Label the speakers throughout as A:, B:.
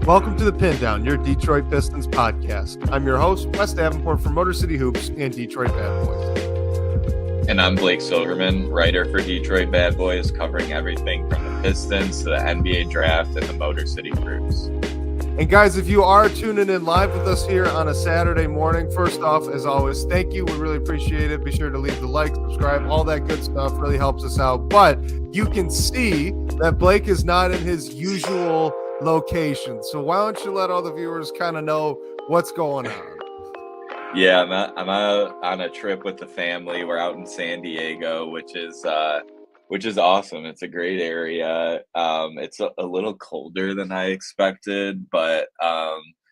A: Welcome to the Pindown, your Detroit Pistons podcast. I'm your host, Wes Davenport from Motor City Hoops and Detroit Bad Boys.
B: And I'm Blake Silverman, writer for Detroit Bad Boys, covering everything from the Pistons to the NBA draft and the Motor City groups.
A: And guys, if you are tuning in live with us here on a Saturday morning, first off, as always, thank you. We really appreciate it. Be sure to leave the like, subscribe, all that good stuff really helps us out. But you can see that Blake is not in his usual location. So why don't you let all the viewers kind of know what's going on?
B: Yeah, I'm out on a trip with the family. We're out in San Diego, which is awesome. It's a great area. It's a little colder than I expected, but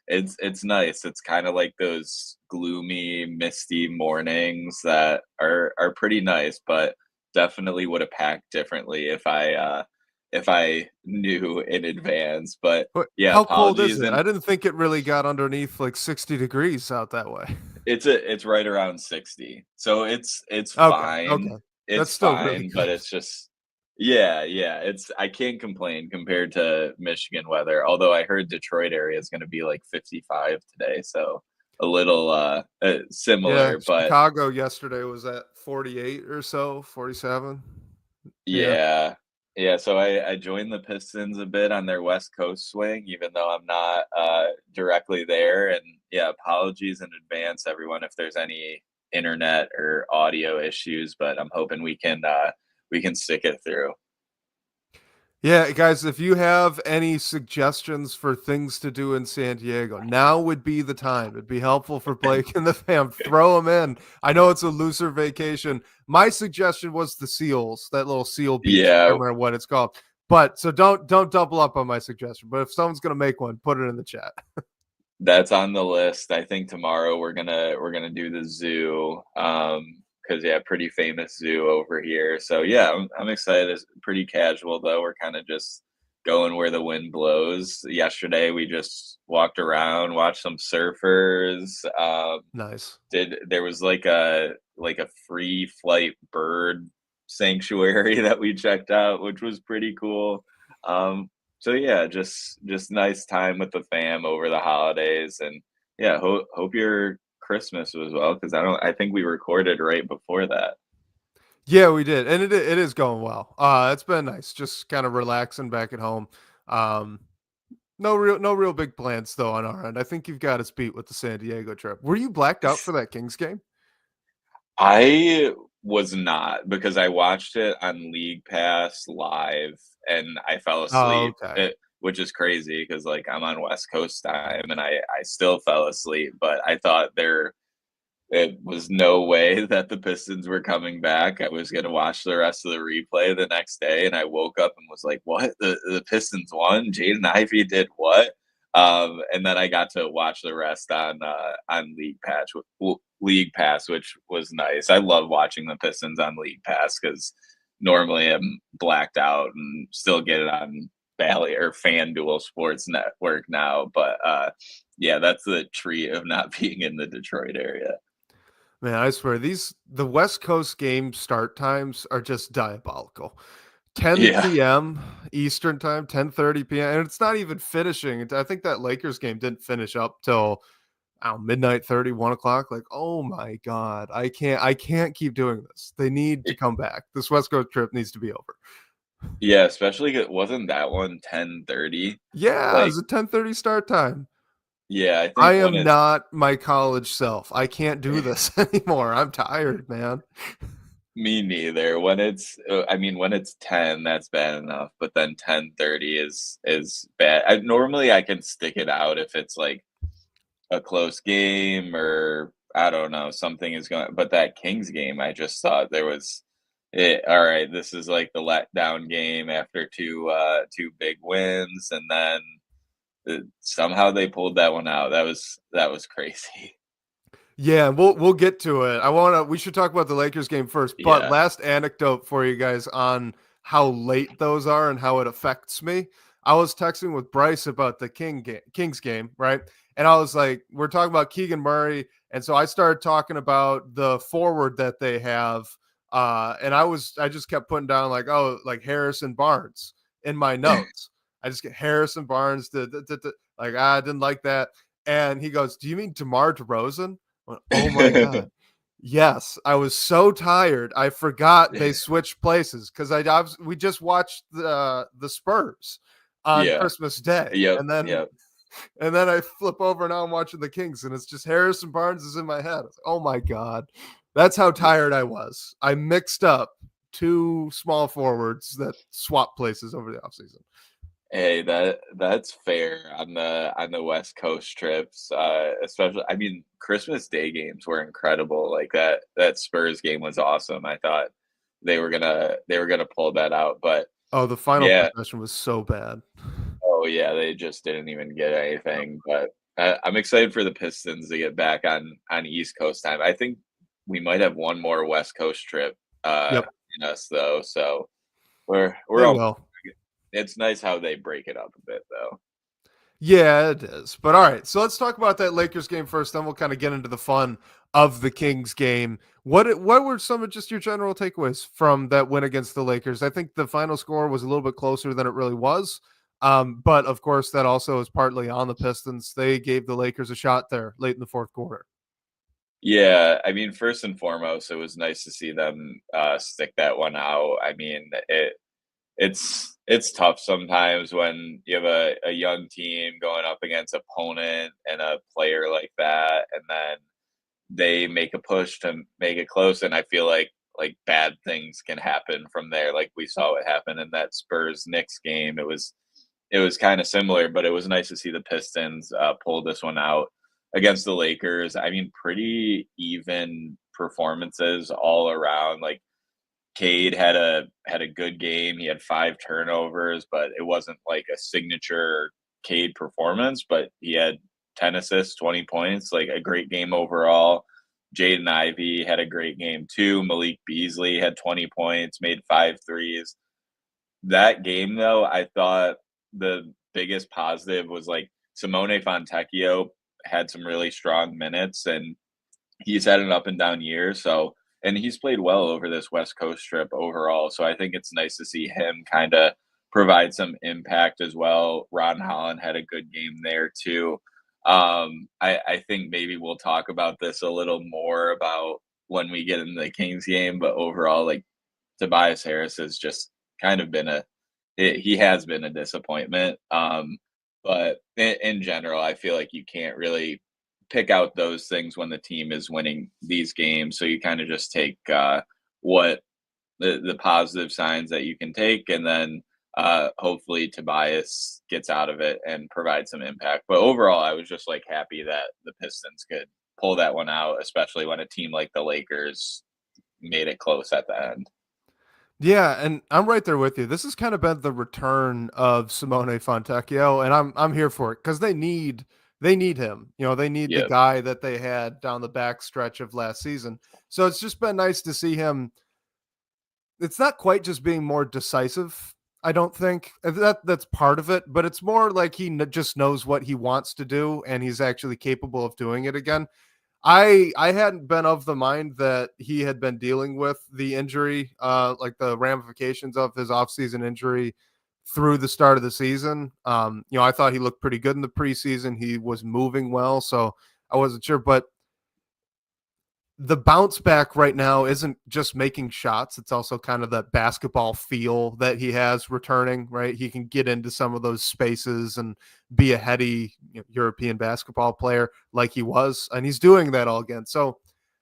B: it's nice. It's kind of like those gloomy, misty mornings that are pretty nice, but definitely would have packed differently if I knew in advance. But yeah,
A: how cold is it? I didn't think it really got underneath like 60 degrees out that way.
B: It's right around 60, so it's
A: Okay,
B: fine.
A: okay.
B: It's
A: That's still
B: fine,
A: really
B: but
A: good.
B: it's just yeah. I can't complain compared to Michigan weather. Although I heard Detroit area is going to be like 55 today, so a little
A: Yeah,
B: similar. But
A: Chicago yesterday was at 48 or so, 47. Yeah.
B: yeah. So I joined the Pistons a bit on their West Coast swing, even though I'm not directly there. And yeah, apologies in advance, everyone, if there's any internet or audio issues. But I'm hoping we can stick it through.
A: Yeah, guys, if you have any suggestions for things to do in San Diego, now would be the time. It'd be helpful for Blake and the fam. Throw them in. I know it's a looser vacation. My suggestion was the Seals, that little Seal Beach. I
B: Yeah,
A: can't remember what it's called. But so don't double up on my suggestion. But if someone's gonna make one, put it in the chat.
B: that's on the list. I think tomorrow we're gonna do the zoo. Because yeah, pretty famous zoo over here. So yeah, I'm excited. It's pretty casual though. We're kind of just going where the wind blows. Yesterday we just walked around, watched some surfers.
A: Nice.
B: There was like a free flight bird sanctuary that we checked out, which was pretty cool. So yeah, just nice time with the fam over the holidays, and yeah, hope your Christmas was well, because I think we recorded right before that.
A: Yeah, we did, and it is going well. It's been nice, just kind of relaxing back at home. Um, no real big plans though on our end. I think you've got us beat with the San Diego trip. Were you blacked out for that Kings game?
B: I was not, because I watched it on League Pass live and I fell
A: Oh,
B: asleep,
A: okay.
B: which is crazy because like I'm on West Coast time and I still fell asleep. But I thought it was no way that the Pistons were coming back. I was going to watch the rest of the replay the next day, and I woke up and was like, what? The Pistons won? Jaden Ivey did what? And then I got to watch the rest on League Pass, which was nice. I love watching the Pistons on League Pass because normally I'm blacked out and still get it on Bally or FanDuel Sports Network now. But yeah, that's the treat of not being in the Detroit area.
A: Man, I swear the West Coast game start times are just diabolical. 10
B: Yeah.
A: p.m. Eastern time, 10:30 p.m. And it's not even finishing. I think that Lakers game didn't finish up till midnight 30, 1 o'clock. Like, oh my God, I can't keep doing this. They need to come back. This West Coast trip needs to be over.
B: Yeah, especially it wasn't that one 10:30.
A: Yeah,
B: Like,
A: it's a 10:30 start time.
B: yeah, I think
A: I
B: when
A: am
B: it's
A: not my college self. I can't do this anymore. I'm tired, man.
B: me neither. When it's 10, that's bad enough. But then 10:30 is bad. Normally I can stick it out if it's like a close game or I don't know, something is going. But that Kings game, I just thought there was all right, this is like the letdown game after two big wins, and then somehow they pulled that one out. That was crazy.
A: Yeah, we'll get to it. We should talk about the Lakers game first, but
B: Yeah.
A: last anecdote for you guys on how late those are and how it affects me. I was texting with Bryce about the Kings game, right? And I was like, we're talking about Keegan Murray, and so I started talking about the forward that they have, and I just kept putting down like, oh, like Harrison Barnes in my notes. I just get Harrison Barnes. Like, I didn't like that. And he goes, "Do you mean DeMar DeRozan?" I went, oh my God. Yes, I was so tired. I forgot they switched places because we just watched the Spurs on Christmas Day, and then I flip over, now I'm watching the Kings, and it's just Harrison Barnes is in my head. Like, oh my God, that's how tired I was. I mixed up two small forwards that swap places over the offseason.
B: Hey, that's fair on the West Coast trips. Especially, I mean, Christmas Day games were incredible. Like that Spurs game was awesome. I thought they were gonna pull that out, but
A: Oh, the final
B: yeah.
A: possession was so bad.
B: Oh yeah, they just didn't even get anything. But I'm excited for the Pistons to get back on East Coast time. I think we might have one more West Coast trip
A: Yep,
B: in us though, so we're
A: they
B: almost.
A: will.
B: It's nice how they break it up a bit though.
A: Yeah, it is. But all right, so let's talk about that Lakers game first. Then we'll kind of get into the fun of the Kings game. What were some of just your general takeaways from that win against the Lakers? I think the final score was a little bit closer than it really was. But of course, that also is partly on the Pistons. They gave the Lakers a shot there late in the fourth quarter.
B: Yeah, I mean, first and foremost, it was nice to see them stick that one out. I mean, it's tough sometimes when you have a young team going up against opponent and a player like that, and then they make a push to make it close, and I feel like bad things can happen from there. Like we saw what happened in that Spurs Knicks game. It was kind of similar, but it was nice to see the Pistons pull this one out against the Lakers. I mean, pretty even performances all around. Like Cade had a good game. He had 5 turnovers, but it wasn't like a signature Cade performance. But he had 10 assists, 20 points, like a great game overall. Jaden Ivey had a great game too. Malik Beasley had 20 points, made 5 threes. That game though, I thought the biggest positive was like Simone Fontecchio had some really strong minutes, and he's had an up and down year. So, and he's played well over this West Coast trip overall. So I think it's nice to see him kind of provide some impact as well. Ron Holland had a good game there too. I think maybe we'll talk about this a little more about when we get into the Kings game, but overall, like Tobias Harris has just kind of been he has been a disappointment. But in general, I feel like you can't really pick out those things when the team is winning these games. So you kind of just take what the positive signs that you can take, and then hopefully Tobias gets out of it and provides some impact. But overall, I was just like happy that the Pistons could pull that one out, especially when a team like the Lakers made it close at the end.
A: Yeah, and I'm right there with you. This has kind of been the return of Simone Fontecchio, and I'm here for it because they need him. You know, they need the
B: Yeah.
A: guy that they had down the back stretch of last season. So it's just been nice to see him. It's not quite just being more decisive. I don't think that's part of it, but it's more like he just knows what he wants to do, and he's actually capable of doing it again. I hadn't been of the mind that he had been dealing with the injury, like the ramifications of his offseason injury through the start of the season. I thought he looked pretty good in the preseason. He was moving well, so I wasn't sure. But the bounce back right now isn't just making shots. It's also kind of that basketball feel that he has returning, right? He can get into some of those spaces and be a heady European basketball player like he was. And he's doing that all again. So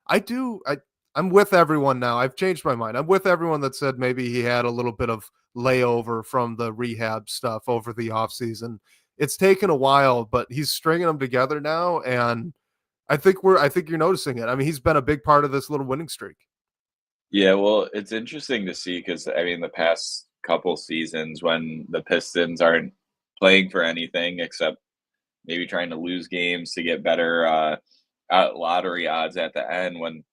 A: I'm with everyone now. I've changed my mind. I'm with everyone that said maybe he had a little bit of layover from the rehab stuff over the offseason. It's taken a while, but he's stringing them together now. And I think you're noticing it. I mean, he's been a big part of this little winning streak.
B: Yeah, well, it's interesting to see because I mean, the past couple seasons when the Pistons aren't playing for anything except maybe trying to lose games to get better lottery odds at the end, when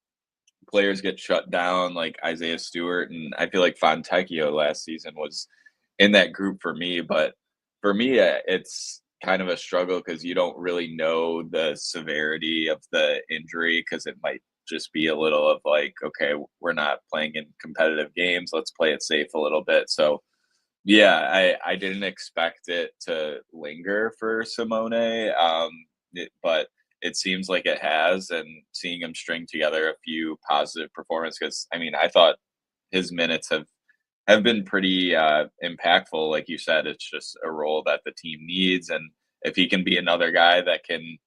B: players get shut down like Isaiah Stewart, and I feel like Fontecchio last season was in that group for me. But for me, it's kind of a struggle because you don't really know the severity of the injury, because it might just be a little of like, okay, we're not playing in competitive games. Let's play it safe a little bit. So Yeah, I didn't expect it to linger for Simone, but it seems like it has, and seeing him string together a few positive performances, because I mean, I thought his minutes have been pretty impactful. Like you said, it's just a role that the team needs, and if he can be another guy that can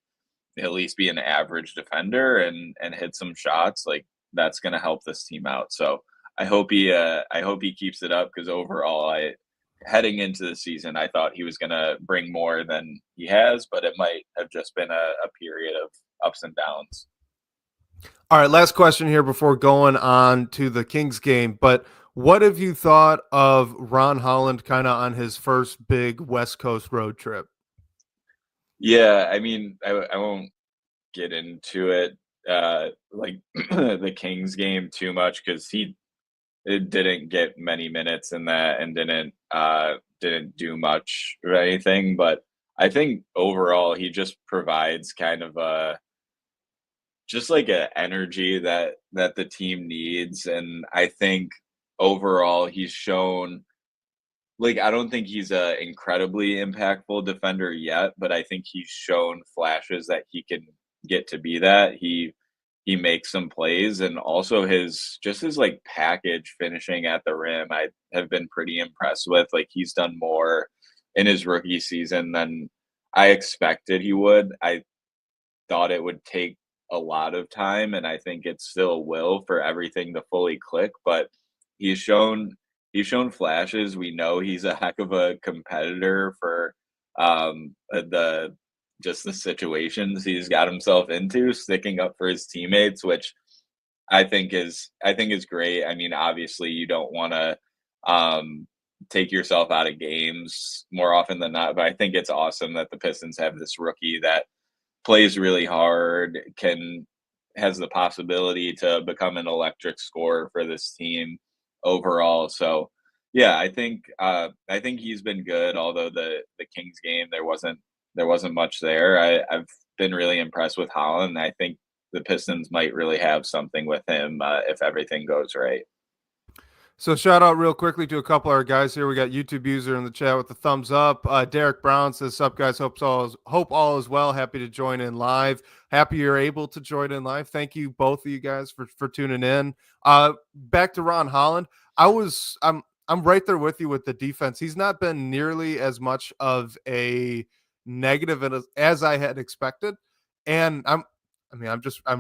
B: at least be an average defender and hit some shots, like that's going to help this team out. So I hope he keeps it up, because overall, I heading into the season, I thought he was going to bring more than he has, but it might have just been a period of ups and downs.
A: All right, last question here before going on to the Kings game. But what have you thought of Ron Holland kind of on his first big West Coast road trip?
B: Yeah, I mean, I won't get into it like the Kings game too much, because he it didn't get many minutes in that and didn't do much or anything. But I think overall he just provides kind of a just like a energy that the team needs. And I think overall he's shown, like, I don't think he's a incredibly impactful defender yet, but I think he's shown flashes that he can get to be that. He makes some plays, and also his like package finishing at the rim, I have been pretty impressed with. Like, he's done more in his rookie season than I expected he would. I thought it would take a lot of time, and I think it still will for everything to fully click, but he's shown flashes. We know he's a heck of a competitor for the just the situations he's got himself into, sticking up for his teammates, which I think is great. I mean, obviously you don't want to take yourself out of games more often than not, but I think it's awesome that the Pistons have this rookie that plays really hard, has the possibility to become an electric scorer for this team overall. So yeah, I think he's been good. Although the Kings game, there wasn't much there. I've been really impressed with Holland. I think the Pistons might really have something with him if everything goes right.
A: So shout out real quickly to a couple of our guys here. We got YouTube user in the chat with the thumbs up. Derek Brown says, "Sup guys, hope all is well. Happy to join in live. Happy you're able to join in live. Thank you both of you guys for tuning in." Back to Ron Holland. I'm right there with you with the defense. He's not been nearly as much of a negative as I had expected, and I'm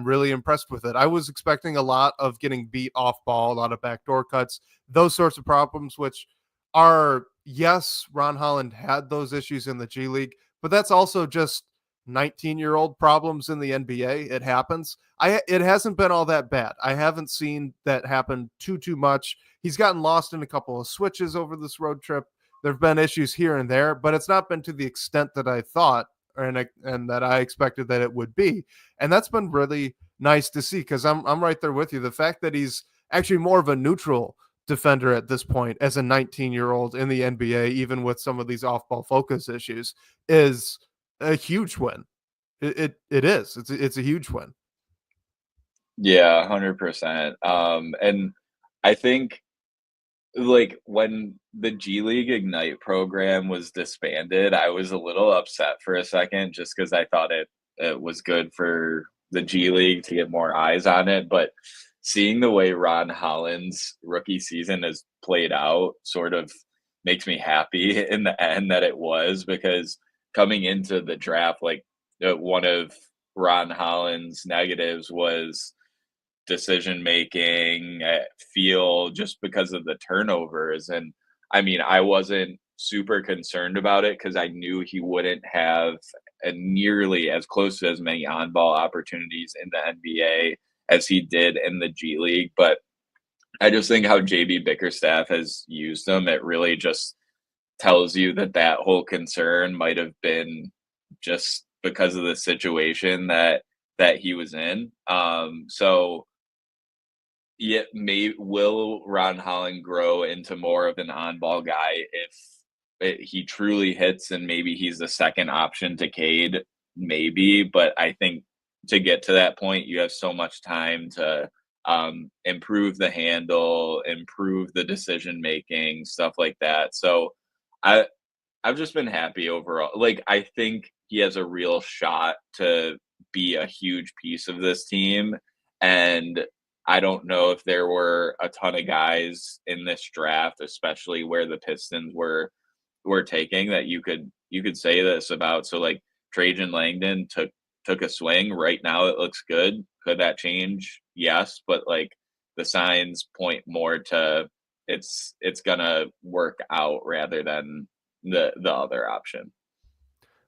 A: really impressed with it. I was expecting a lot of getting beat off ball, a lot of backdoor cuts, those sorts of problems, which are, yes, Ron Holland had those issues in the G League, but that's also just 19-year-old problems in the NBA. It happens. It hasn't been all that bad. I haven't seen that happen too much. He's gotten lost in a couple of switches over this road trip. There've been issues here and there, but it's not been to the extent that I thought and that I expected that it would be. And that's been really nice to see, because I'm right there with you. The fact that he's actually more of a neutral defender at this point as a 19-year-old in the NBA, even with some of these off-ball focus issues, is a huge win. It is. It's a huge win.
B: Yeah, 100%. And I think, like, when the G League Ignite program was disbanded, I was a little upset for a second, just because I thought it was good for the G League to get more eyes on it. But seeing the way Ron Holland's rookie season has played out sort of makes me happy in the end that it was, because coming into the draft, like, one of Ron Holland's negatives was decision making, feel, just because of the turnovers. And I mean, I wasn't super concerned about it, because I knew he wouldn't have nearly as close to as many on ball opportunities in the NBA as he did in the G League. But I just think how JB Bickerstaff has used him, it really just tells you that that whole concern might have been just because of the situation that he was in. So yeah, will Ron Holland grow into more of an on-ball guy if he truly hits, and maybe he's the second option to Cade? Maybe, but I think to get to that point, you have so much time to improve the handle, improve the decision making, stuff like that. So I I've just been happy overall. Like, I think he has a real shot to be a huge piece of this team. And I don't know if there were a ton of guys in this draft, especially where the Pistons were taking, that you could say this about. So like Trajan Langdon took a swing. Right now it looks good. Could that change? Yes, but like the signs point more to it's gonna work out rather than the other option.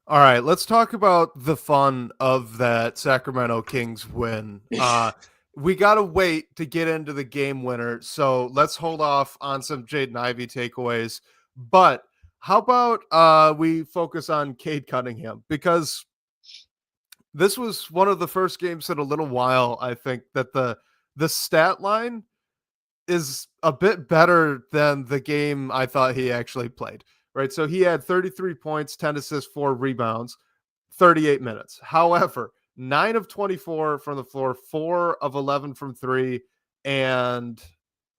A: All right, let's talk about the fun of that Sacramento Kings win. We got to wait to get into the game winner, so let's hold off on some Jaden Ivey takeaways. But how about we focus on Cade Cunningham, because this was one of the first games in a little while, I think, that the stat line is a bit better than the game I thought he actually played, right? So he had 33 points, 10 assists, 4 rebounds, 38 minutes. However, 9 of 24 from the floor, 4 of 11 from 3, and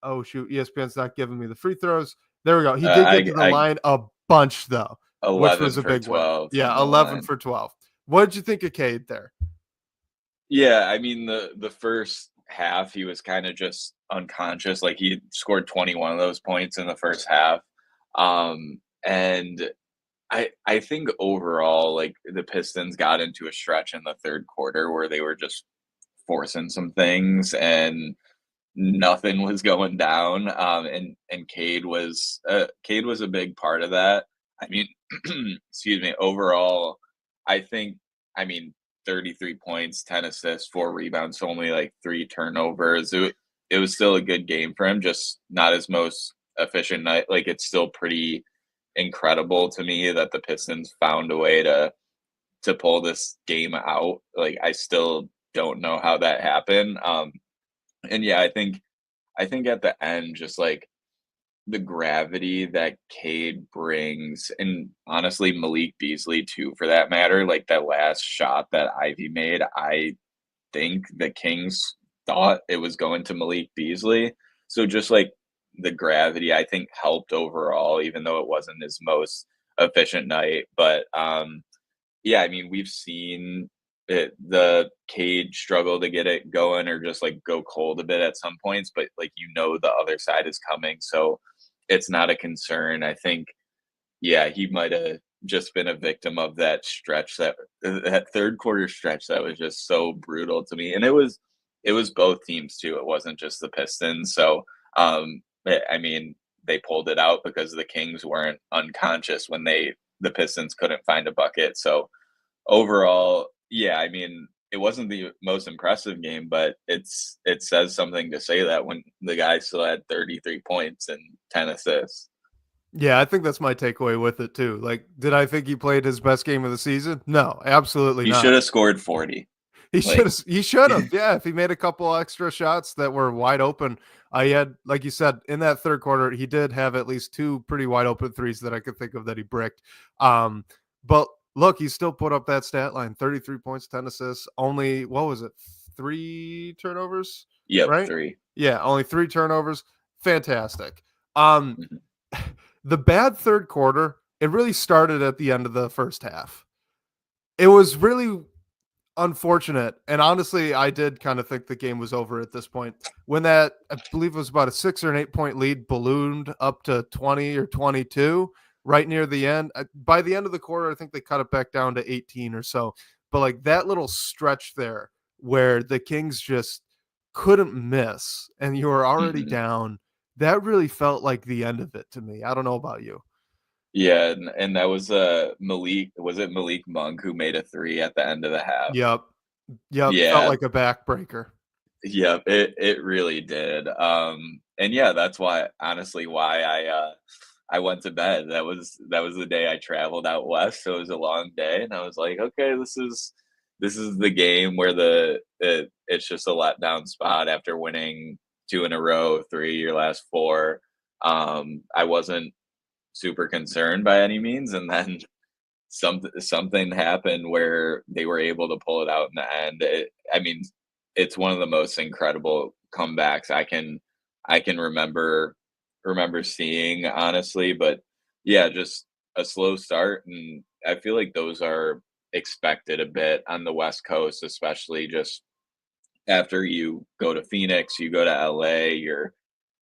A: oh shoot, ESPN's not giving me the free throws. There we go. He did get to the
B: I
A: line a bunch though, which
B: 11
A: was a
B: for
A: big win.
B: 12 from
A: Yeah,
B: the
A: 11
B: line.
A: for 12. What did you think of Cade there?
B: Yeah, I mean the first half he was kind of just unconscious. Like he scored 21 of those points in the first half. And I think overall, like the Pistons got into a stretch in the third quarter where they were just forcing some things and nothing was going down. And Cade was a big part of that. I mean, excuse me. Overall, I think, I mean, 33 points, 10 assists, 4 rebounds, only like 3 turnovers. It was still a good game for him, just not his most efficient night. Like it's still pretty incredible to me that the Pistons found a way to pull this game out. Like I still don't know how that happened. And yeah, I think at the end, just like the gravity that Cade brings, and honestly Malik Beasley too, for that matter, like that last shot that Ivy made, I think the Kings thought it was going to Malik Beasley. So just like the gravity, I think helped overall, even though it wasn't his most efficient night. But yeah, I mean, we've seen the Cage struggle to get it going or just like go cold a bit at some points, but like the other side is coming, so it's not a concern. I think, yeah, he might have just been a victim of that stretch, that third quarter stretch that was just so brutal to me, and it was both teams too. It wasn't just the Pistons. So I mean, they pulled it out because the Kings weren't unconscious when the Pistons couldn't find a bucket. So overall, yeah, I mean, it wasn't the most impressive game, but it says something to say that when the guy still had 33 points and 10 assists.
A: Yeah, I think that's my takeaway with it too. Like, did I think he played his best game of the season? No, absolutely
B: He
A: not.
B: should have scored 40.
A: He should have. Yeah, if he made a couple extra shots that were wide open. I had, like you said, in that third quarter, he did have at least 2 pretty wide open threes that I could think of that he bricked. But look, he still put up that stat line: 33 points, 10 assists, only, what was it, 3 turnovers?
B: Yep,
A: Right?
B: 3.
A: Yeah, only 3 turnovers. Fantastic. Um,
B: Mhm.
A: the bad third quarter, it really started at the end of the first half. It was really unfortunate, and honestly, I did kind of think the game was over at this point when that, I believe it was about a 6 or an 8 point lead, ballooned up to 20 or 22 right near the end. By the end of the quarter, I think they cut it back down to 18 or so. But like that little stretch there where the Kings just couldn't miss and you were already
B: Mhm.
A: down, that really felt like the end of it to me. I don't know about you.
B: Yeah, and that was Malik. Was it Malik Monk who made a 3 at the end of the half?
A: Yep. Yep. Felt
B: Yeah,
A: like a backbreaker.
B: yep, it really did. And yeah, that's why I went to bed. That was the day I traveled out west, so it was a long day, and I was like, okay, this is the game where it's just a letdown spot after winning 2 in a row, 3 your last 4. I wasn't super concerned by any means, and then something happened where they were able to pull it out in the end. I mean, it's one of the most incredible comebacks I can remember seeing, honestly. But yeah, just a slow start, and I feel like those are expected a bit on the West Coast, especially just after you go to Phoenix, you go to LA,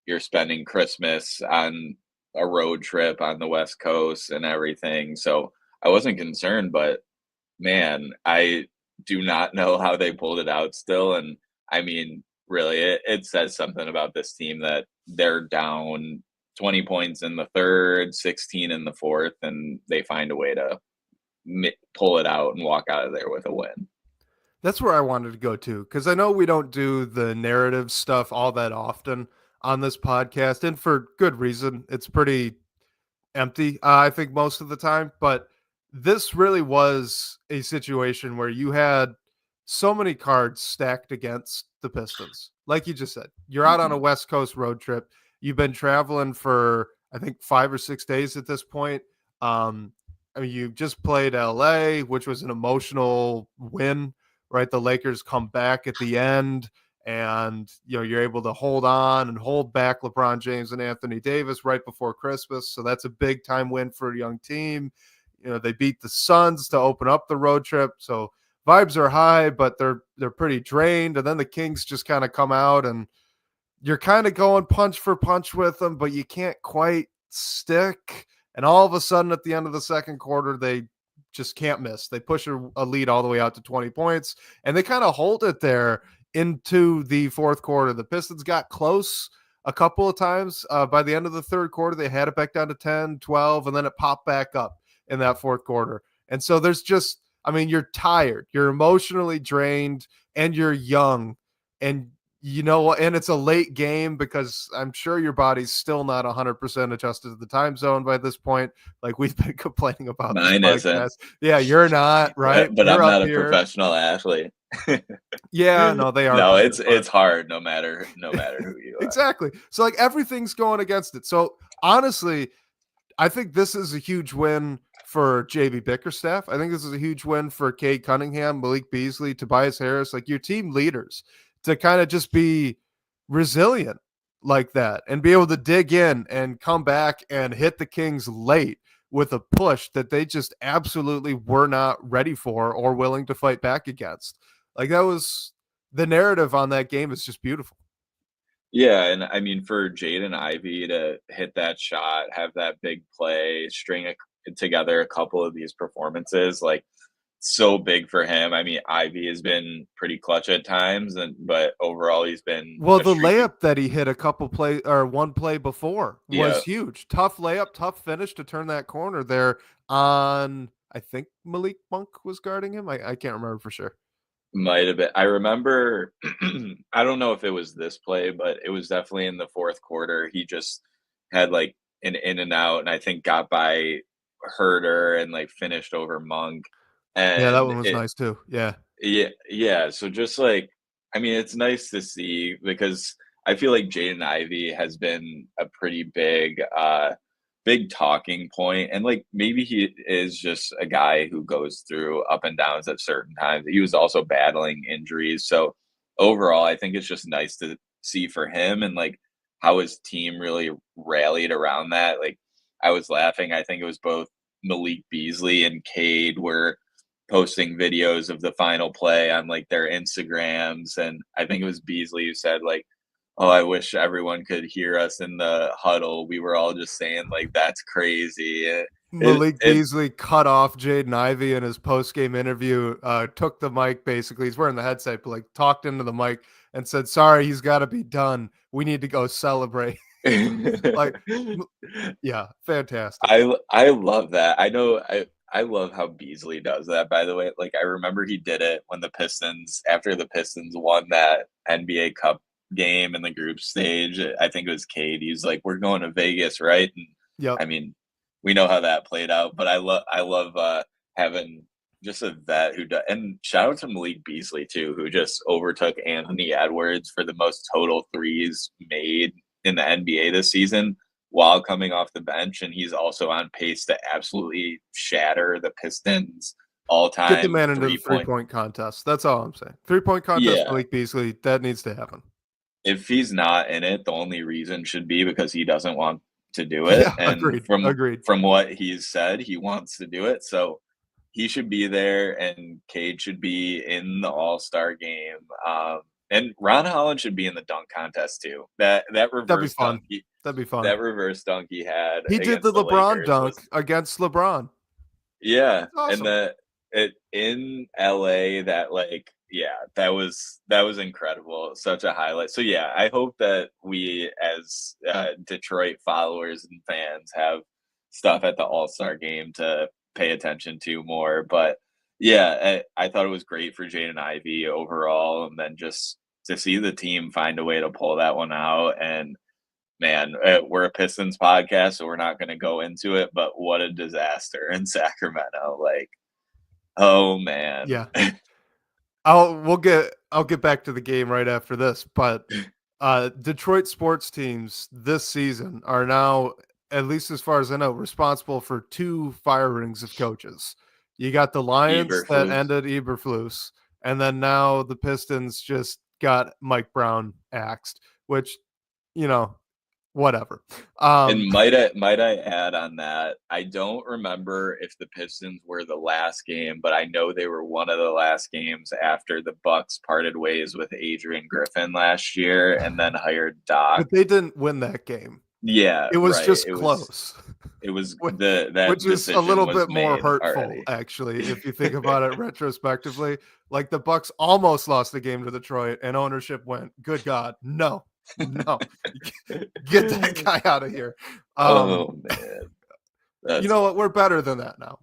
B: you're spending Christmas on a road trip on the West Coast and everything. So I wasn't concerned, but man, I do not know how they pulled it out still. And I mean, really, it says something about this team that they're down 20 points in the third, 16 in the fourth, and they find a way to pull it out and walk out of there with a win.
A: That's where I wanted to go to, because I know we don't do the narrative stuff all that often on this podcast, and for good reason. It's pretty empty, I think, most of the time. But this really was a situation where you had so many cards stacked against the Pistons. Like you just said, you're out on a
B: Mhm.
A: West Coast road trip. You've been traveling for, I think, 5 or 6 days at this point. I mean, you just played LA, which was an emotional win, right? The Lakers come back at the end, and you're able to hold on and hold back LeBron James and Anthony Davis right before Christmas. So that's a big time win for a young team. They beat the Suns to open up the road trip. So vibes are high, but they're pretty drained. And then the Kings just kind of come out, and you're kind of going punch for punch with them, but you can't quite stick. And all of a sudden, at the end of the second quarter, they just can't miss. They push a lead all the way out to 20 points, and they kind of hold it there into the fourth quarter. The Pistons got close a couple of times. By the end of the third quarter, they had it back down to 10, 12, and then it popped back up in that fourth quarter. And so there's just, I mean, you're tired, you're emotionally drained, and you're young. And and it's a late game, because I'm sure your body's still not 100% adjusted to the time zone by this point. Like we've been complaining about this
B: Mine isn't,
A: podcast. Yeah, you're not, right?
B: but
A: You're
B: I'm
A: up
B: not a
A: here.
B: professional athlete.
A: Yeah, no, they are
B: No,
A: better,
B: it's
A: but
B: hard no matter who you are.
A: exactly. So like everything's going against it. So honestly, I think this is a huge win for JB Bickerstaff. I think this is a huge win for Cade Cunningham, Malik Beasley, Tobias Harris, like your team leaders, to kind of just be resilient like that and be able to dig in and come back and hit the Kings late with a push that they just absolutely were not ready for or willing to fight back against. Like that was the narrative on that game is just beautiful.
B: Yeah, and I mean, for Jaden Ivey to hit that shot, have that big play, together a couple of these performances, like, so big for him. I mean, Ivy has been pretty clutch at times, but overall, he's been
A: Well,
B: a
A: the
B: streaky.
A: layup that he hit a couple play or one play before
B: Yeah,
A: was huge. Tough layup, tough finish to turn that corner there on, I think Malik Monk was guarding him. I can't remember for sure.
B: might have been. I remember. I don't know if it was this play, but it was definitely in the fourth quarter. He just had like an in and out, and I think got by Herder and like finished over Monk,
A: Yeah, that
B: and
A: one was
B: it.
A: nice too. Yeah.
B: Yeah, yeah. So just like, I mean, it's nice to see, because I feel like Jaden Ivey has been a pretty big talking point, and like maybe he is just a guy who goes through up and downs at certain times. He was also battling injuries, so overall, I think it's just nice to see for him, and like how his team really rallied around that. Like I was laughing. I think it was both Malik Beasley and Cade were posting videos of the final play on like their Instagrams, and I think it was Beasley who said like, "Oh, I wish everyone could hear us in the huddle. We were all just saying like that's crazy."
A: Malik
B: It
A: Beasley cut off Jaden Ivey in his post-game interview, took the mic basically. He's wearing the headset, but like talked into the mic and said, sorry, he's got to be done. We need to go celebrate. Like, yeah, fantastic.
B: I love that. I love how Beasley does that, by the way. Like I remember he did it when the Pistons, after the Pistons won that NBA Cup game in the group stage. I think it was Cade. He was like, "We're going to Vegas, right?" And
A: Yep.
B: I mean, we know how that played out, but I love having just a vet who does. And shout out to Malik Beasley too, who just overtook Anthony Edwards for the most total threes made in the NBA this season while coming off the bench, and he's also on pace to absolutely shatter the Pistons
A: Get the
B: all-time
A: man into the
B: 3 point.
A: three-point contest. That's all I'm saying. 3-point contest,
B: Yeah,
A: Malik Beasley, that needs to happen.
B: if he's not in it, the only reason should be because he doesn't want to do it.
A: Yeah,
B: And
A: agreed.
B: from what he's said, he wants to do it. So he should be there, and Cade should be in the All-Star game. And Ron Holland should be in the dunk contest too. That
A: That'd be
B: reverse
A: fun.
B: dunk he,
A: That'd be fun.
B: that reverse dunk he had
A: He did the
B: against the
A: LeBron
B: Lakers
A: dunk
B: was
A: against LeBron.
B: yeah,
A: That's awesome.
B: and it in LA that that was incredible. Such a highlight. So yeah, I hope that we as Detroit followers and fans have stuff at the All-Star game to pay attention to more. But yeah, I thought it was great for Jaden Ivey overall, and then just to see the team find a way to pull that one out. And man, we're a Pistons podcast, so we're not going to go into it, but what a disaster in Sacramento. Like, oh man.
A: Yeah. I'll get back to the game right after this, but Detroit sports teams this season are now, at least as far as I know, responsible for 2 firings of coaches. You got the Lions that ended Eberflus, and then now the Pistons just got Mike Brown axed, which, whatever.
B: And might I add on that, I don't remember if the Pistons were the last game, but I know they were one of the last games after the Bucks parted ways with Adrian Griffin last year and then hired Doc.
A: But they didn't win that game.
B: Yeah,
A: it was just close.
B: It was
A: which is a little bit more hurtful, already. Actually, if you think about it retrospectively. Like the Bucks almost lost the game to Detroit, and ownership went, "Good God, no, get that guy out of here."
B: Oh man,
A: you know what? We're better than that now.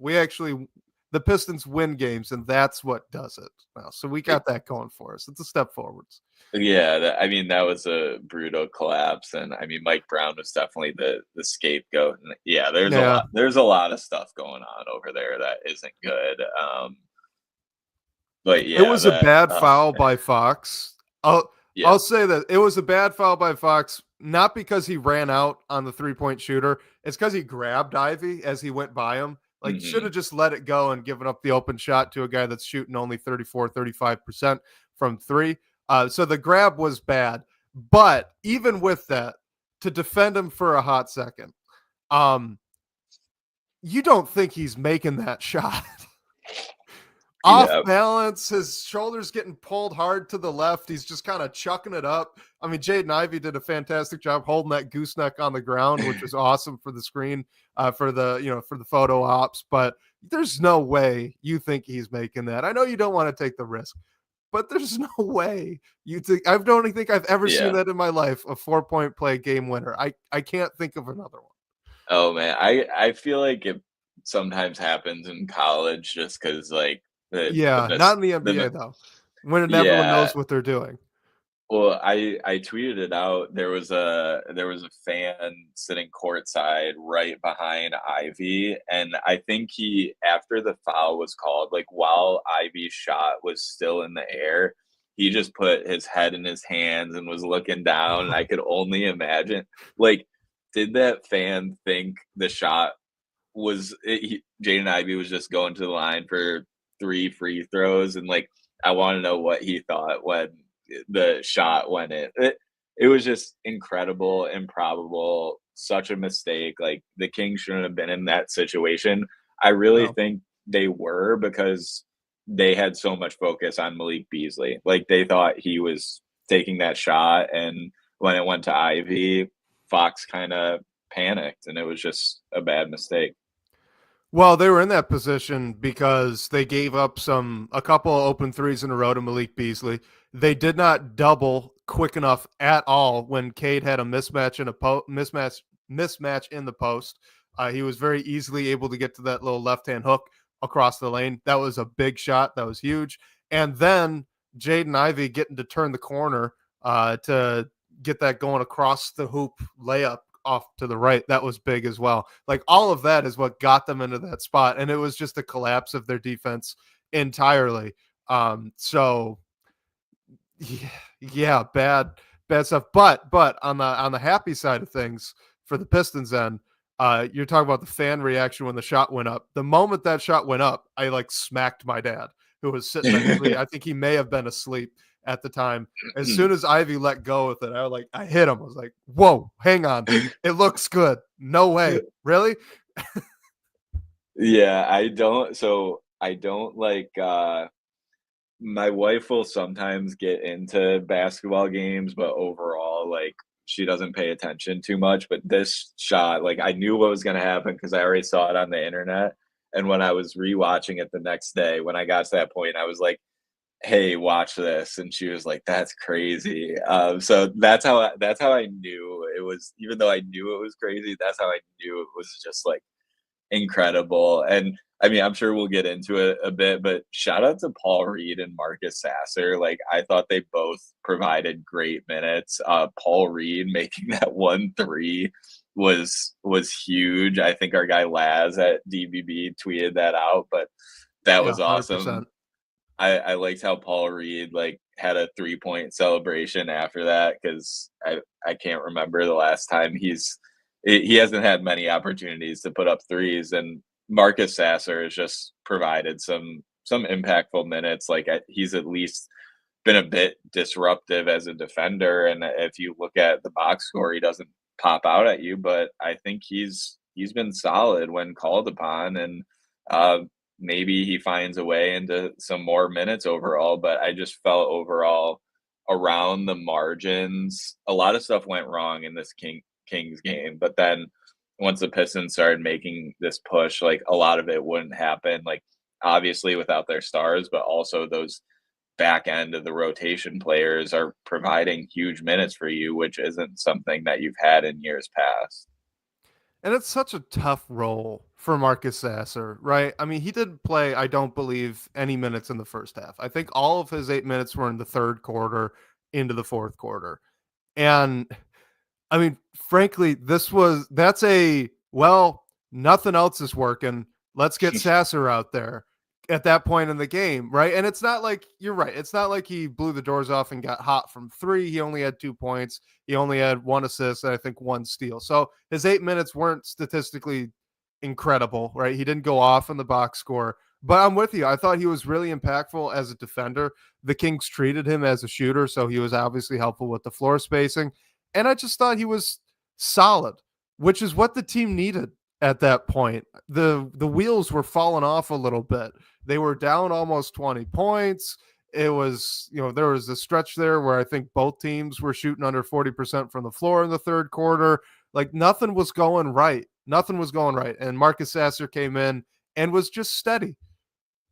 A: The Pistons win games, and that's what does it now. So we got that going for us. It's a step forwards.
B: Yeah, that was a brutal collapse, and I mean Mike Brown was definitely the scapegoat. And yeah, there's a lot of stuff going on over there that isn't good. But yeah,
A: it was a bad foul by Fox. I'll say that it was a bad foul by Fox, not because he ran out on the 3-point shooter. It's because he grabbed Ivey as he went by him. Like, should have just let it go and given up the open shot to a guy that's shooting only 35% from 3. So the grab was bad. But even with that, to defend him for a hot second, you don't think he's making that shot. Off balance, his shoulders getting pulled hard to the left. He's just kind of chucking it up. I mean, Jaden Ivey did a fantastic job holding that gooseneck on the ground, which was awesome for the screen, for the photo ops. But there's no way you think he's making that. I know you don't want to take the risk, but there's no way you think. I don't think I've ever seen that in my life. A 4-point play game winner. I can't think of another one.
B: Oh man, I feel like it sometimes happens in college just because like.
A: Not in the NBA though. When everyone knows what they're doing.
B: Well, I tweeted it out. There was a fan sitting courtside right behind Ivy, and I think after the foul was called, like while Ivy's shot was still in the air, he just put his head in his hands and was looking down. And I could only imagine, like, did that fan think the shot was Jaden Ivey was just going to the line for 3 free throws, and like I want to know what he thought when the shot went in. It was just incredible, improbable, such a mistake. Like the Kings shouldn't have been in that situation. I really think they were, because they had so much focus on Malik Beasley. Like they thought he was taking that shot, and when it went to Ivy, Fox kind of panicked, and it was just a bad mistake.
A: Well, they were in that position because they gave up a couple of open threes in a row to Malik Beasley. They did not double quick enough at all when Cade had a mismatch in the post. He was very easily able to get to that little left-hand hook across the lane. That was a big shot. That was huge. And then Jaden Ivey getting to turn the corner to get that going across the hoop layup off to the right. That was big as well. Like all of that is what got them into that spot. And it was just a collapse of their defense entirely. So yeah, bad stuff. But on the happy side of things for the Pistons end, you're talking about the fan reaction when the shot went up. The moment that shot went up, I like smacked my dad, who was sitting next to me. I think he may have been asleep. at the time. As soon as Ivy let go with it, I hit him. I was like, whoa, hang on. It looks good. No way. Really?
B: Yeah, I don't like my wife will sometimes get into basketball games, but overall, like, she doesn't pay attention too much. But this shot, like, I knew what was going to happen because I already saw it on the internet. And when I was rewatching it the next day, when I got to that point, I was like, "Hey, watch this," and she was like, "That's crazy." So that's how I knew it was. Even though I knew it was crazy, that's how I knew it was just like incredible. And I mean, I'm sure we'll get into it a bit, but shout out to Paul Reed and Marcus Sasser. Like, I thought they both provided great minutes. Paul Reed making that 1-3 was huge. I think our guy Laz at DBB tweeted that out, but that
A: Yeah,
B: was awesome.
A: 100%.
B: I liked how Paul Reed like had a 3-point celebration after that because I can't remember the last time he hasn't had many opportunities to put up threes, and Marcus Sasser has just provided some impactful minutes. Like, he's at least been a bit disruptive as a defender, and if you look at the box score, he doesn't pop out at you, but I think he's been solid when called upon, and maybe he finds a way into some more minutes overall. But I just felt overall around the margins, a lot of stuff went wrong in this Kings game, but then once the Pistons started making this push, like, a lot of it wouldn't happen, like, obviously without their stars, but also those back end of the rotation players are providing huge minutes for you, which isn't something that you've had in years past.
A: And it's such a tough role for Marcus Sasser, right? I mean, he didn't play, I don't believe, any minutes in the first half. I think all of his 8 minutes were in the third quarter into the fourth quarter. And I mean, frankly, nothing else is working. Let's get Sasser out there at that point in the game, right? And it's not like, you're right, it's not like he blew the doors off and got hot from three. He only had 2 points. He only had 1 assist and I think 1 steal. So his 8 minutes weren't statistically incredible, right? He didn't go off in the box score. But I'm with you. I thought he was really impactful as a defender. The Kings treated him as a shooter, so he was obviously helpful with the floor spacing. And I just thought he was solid, which is what the team needed at that point. The wheels were falling off a little bit. They were down almost 20 points. It was, there was a stretch there where I think both teams were shooting under 40% from the floor in the third quarter. Like, nothing was going right. Nothing was going right. And Marcus Sasser came in and was just steady.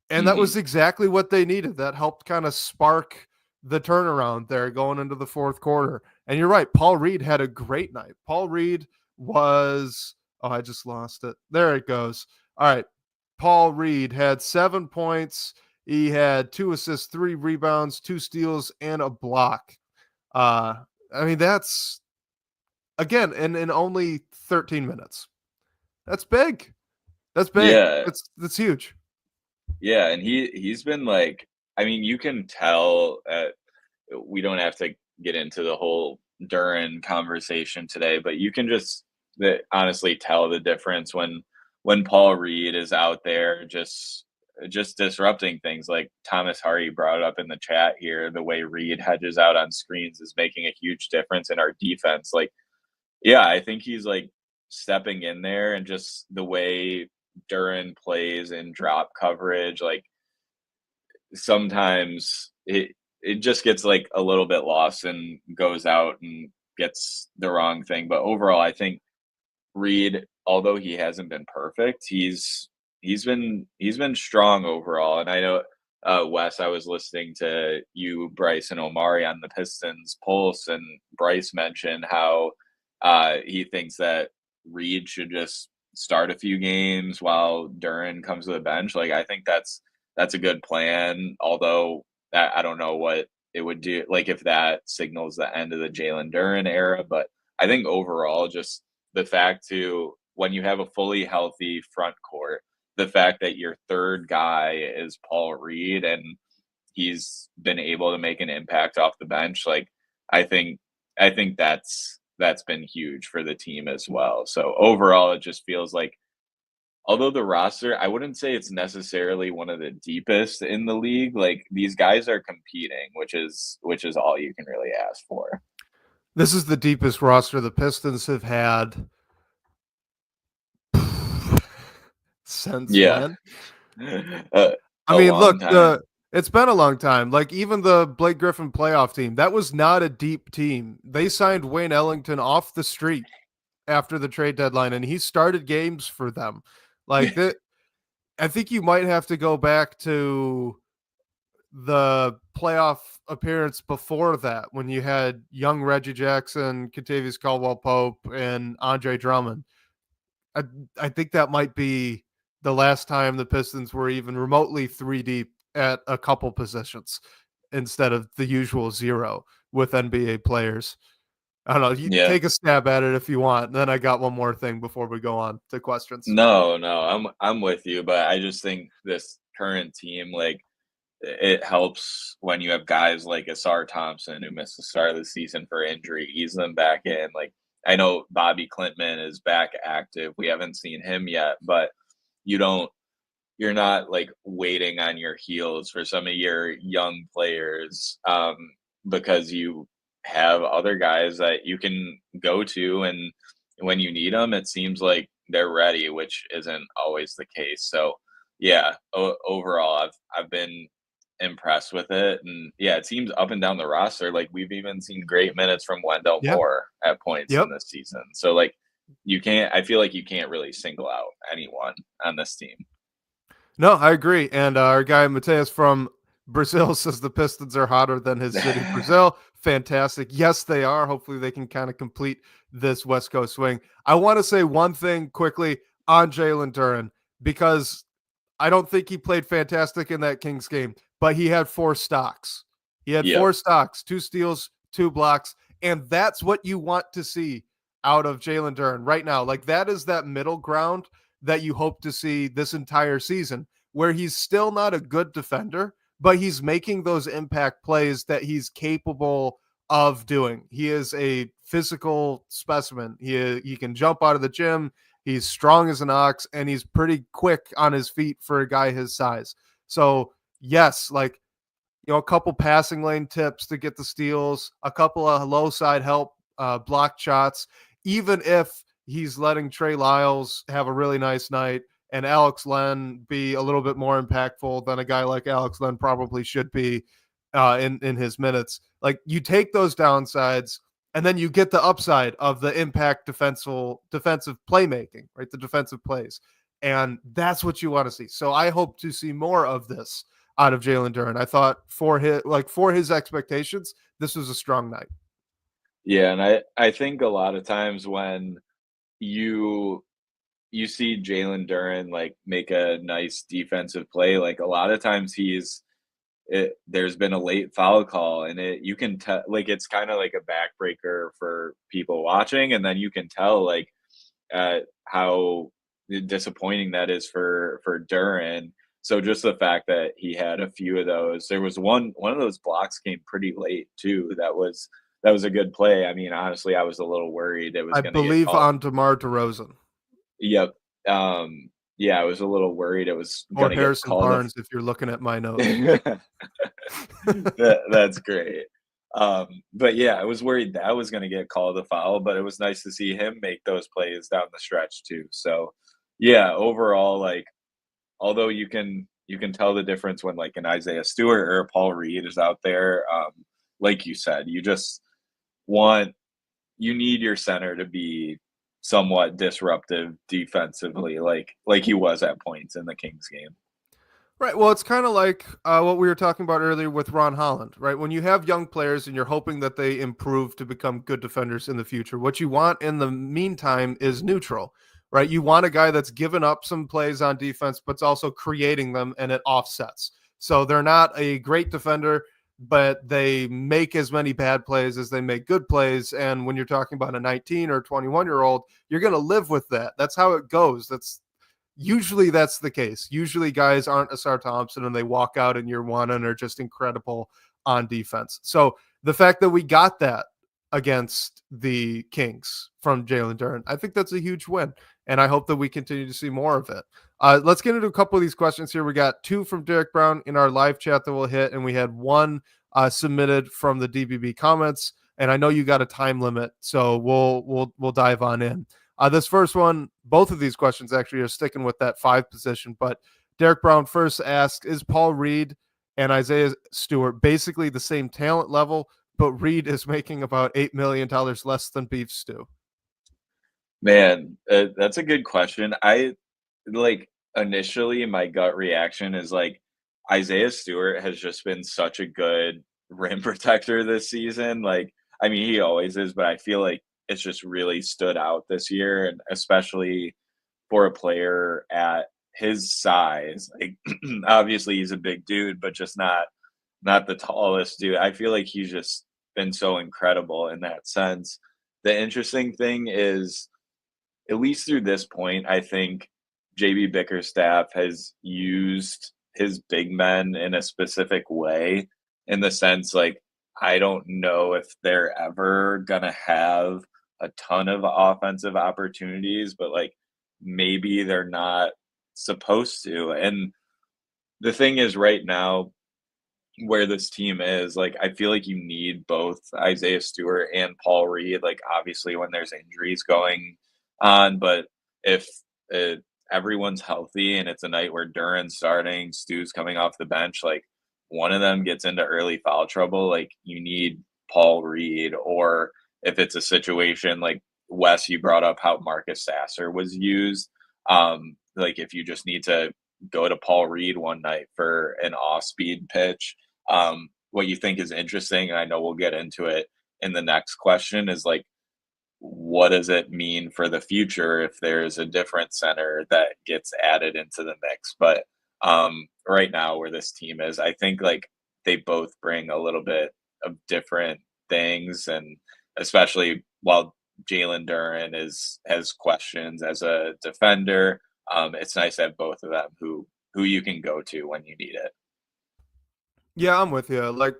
A: And that was exactly what they needed. That helped kind of spark the turnaround there going into the fourth quarter. And you're right, Paul Reed had a great night. Paul Reed was, I just lost it. There it goes. All right. Paul Reed had 7 points. He had 2 assists, 3 rebounds, 2 steals, and a block. I mean, that's, again, in only 13 minutes. That's big. That's big.
B: Yeah.
A: That's huge.
B: Yeah, and he's been like, I mean, you can tell we don't have to get into the whole Duren conversation today, but you can just honestly tell the difference when Paul Reed is out there just disrupting things. Like Thomas Hardy brought it up in the chat here, the way Reed hedges out on screens is making a huge difference in our defense. Like, yeah, I think he's like stepping in there, and just the way Duren plays in drop coverage, like sometimes it just gets like a little bit lost and goes out and gets the wrong thing. But overall, I think Reed, although he hasn't been perfect, he's been strong overall. And I know, Wes, I was listening to you, Bryce, and Omari on the Pistons Pulse, and Bryce mentioned how he thinks that Reed should just start a few games while Duren comes to the bench. Like, I think that's a good plan. Although I don't know what it would do, like if that signals the end of the Jalen Duren era. But I think overall, just the fact to when you have a fully healthy front court, the fact that your third guy is Paul Reed and he's been able to make an impact off the bench, like I think that's been huge for the team as well. So overall, it just feels like although the roster, I wouldn't say it's necessarily one of the deepest in the league. Like these guys are competing, which is all you can really ask for.
A: This is the deepest roster the Pistons have had since
B: Yeah,
A: when?
B: a
A: I mean,
B: long
A: look,
B: time.
A: it's been a long time. Like even the Blake Griffin playoff team, that was not a deep team. They signed Wayne Ellington off the street after the trade deadline, and he started games for them. Like that, I think you might have to go back to the playoff appearance before that when you had young Reggie Jackson, Kentavious Caldwell-Pope, and Andre Drummond. I, I think that might be the last time the Pistons were even remotely three deep at a couple positions instead of the usual zero with NBA players. I don't know. You
B: Yeah.
A: take a stab at it if you want. And then I got one more thing before we go on to questions.
B: No, I'm with you, but I just think this current team, like, it helps when you have guys like Asar Thompson who missed the start of the season for injury, ease them back in. Like I know Bobby Clintman is back active. We haven't seen him yet, but you don't you're not like waiting on your heels for some of your young players because you have other guys that you can go to, and when you need them, it seems like they're ready, which isn't always the case. So, yeah, overall, I've been impressed with it, and yeah, it seems up and down the roster. Like we've even seen great minutes from Wendell
A: Yeah.
B: Moore at points
A: Yep.
B: in this season. So, like, you can't. I feel like you can't really single out anyone on this team.
A: No, I agree. And our guy Mateus from Brazil says the Pistons are hotter than his city, Brazil. Fantastic. Yes, they are. Hopefully they can kind of complete this West Coast swing. I want to say one thing quickly on Jalen Duren, because I don't think he played fantastic in that Kings game, but he had 4 stocks. He had 4 stocks, 2 steals, 2 blocks, and that's what you want to see out of Jalen Duren right now. Like that is that middle ground that you hope to see this entire season, where he's still not a good defender, but he's making those impact plays that he's capable of doing. He is a physical specimen. He can jump out of the gym. He's strong as an ox, and he's pretty quick on his feet for a guy his size. So, yes, like, a couple passing lane tips to get the steals, a couple of low side help, block shots, even if he's letting Trey Lyles have a really nice night and Alex Len be a little bit more impactful than a guy like Alex Len probably should be in his minutes. Like you take those downsides and then you get the upside of the impact defensive playmaking, right? The defensive plays. And that's what you want to see. So I hope to see more of this out of Jalen Duren. I thought for his expectations, this was a strong night.
B: Yeah, and I think a lot of times when you see Jalen Duren like make a nice defensive play, like a lot of times there's been a late foul call, and you can tell, like it's kind of like a backbreaker for people watching, and then you can tell like how disappointing that is for Duren. So just the fact that he had a few of those, there was one of those blocks came pretty late too. That was a good play. I mean, honestly, I was a little worried it was
A: I
B: going to get
A: believe
B: called.
A: on DeMar DeRozan.
B: Yep. Yeah, I was a little worried it was
A: Or
B: going to get
A: Harrison
B: called.
A: Barnes, if you're looking at my notes.
B: That's great. But yeah, I was worried that was going to get called a foul, but it was nice to see him make those plays down the stretch too. So yeah, overall, like, although you can tell the difference when like an Isaiah Stewart or a Paul Reed is out there, like you said, you need your center to be somewhat disruptive defensively, like he was at points in the Kings game.
A: Right. Well, it's kind of like what we were talking about earlier with Ron Holland, right? When you have young players and you're hoping that they improve to become good defenders in the future, what you want in the meantime is neutral, right? You want a guy that's given up some plays on defense, but's also creating them, and it offsets. So they're not a great defender, but they make as many bad plays as they make good plays. And when you're talking about a 19 or 21-year-old, you're going to live with that. That's how it goes. Usually that's the case. Usually guys aren't Asar Thompson and they walk out in year one and are just incredible on defense. So the fact that we got that against the Kings from Jalen Duren, I think that's a huge win. and I hope that we continue to see more of it. Let's get into a couple of these questions here. We got 2 from Derek Brown in our live chat that we'll hit, and we had 1 submitted from the DBB comments. And I know you got a time limit, so we'll dive on in. This first one, both of these questions actually are sticking with that 5 position, but Derek Brown first asks, is Paul Reed and Isaiah Stewart basically the same talent level, but Reed is making about $8 million less than Beef Stew?
B: Man, that's a good question. Initially my gut reaction is Isaiah Stewart has just been such a good rim protector this season. I mean, he always is, but I feel like it's just really stood out this year, and especially for a player at his size. Obviously he's a big dude, but just not the tallest dude. I feel like he's just been so incredible in that sense. The interesting thing is, at least through this point, I think JB Bickerstaff has used his big men in a specific way, in the sense, I don't know if they're ever going to have a ton of offensive opportunities, but maybe they're not supposed to. And the thing is, right now, where this team is, I feel like you need both Isaiah Stewart and Paul Reed, obviously when there's injuries going on, but if everyone's healthy and it's a night where Duran's starting, Stu's coming off the bench, one of them gets into early foul trouble, you need Paul Reed. Or if it's a situation like Wes, you brought up how Marcus Sasser was used, if you just need to go to Paul Reed one night for an off-speed pitch. What you think is interesting, and I know we'll get into it in the next question, is what does it mean for the future if there's a different center that gets added into the mix? But right now, where this team is, I think they both bring a little bit of different things, and especially while Jalen Duran has questions as a defender, it's nice to have both of them who you can go to when you need it.
A: Yeah, I'm with you.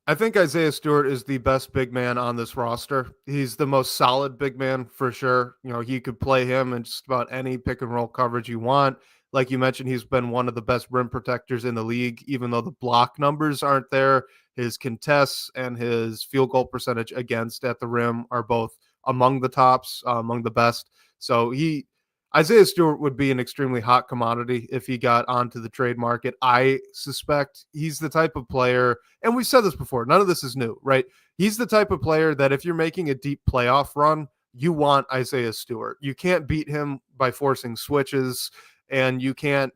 A: I think Isaiah Stewart is the best big man on this roster. He's the most solid big man for sure. You could play him in just about any pick and roll coverage you want. Like you mentioned, he's been one of the best rim protectors in the league, even though the block numbers aren't there. His contests and his field goal percentage against at the rim are both among the tops, among the best. So Isaiah Stewart would be an extremely hot commodity if he got onto the trade market. I suspect he's the type of player, and we've said this before, none of this is new, right? He's the type of player that if you're making a deep playoff run, you want Isaiah Stewart. You can't beat him by forcing switches, and you can't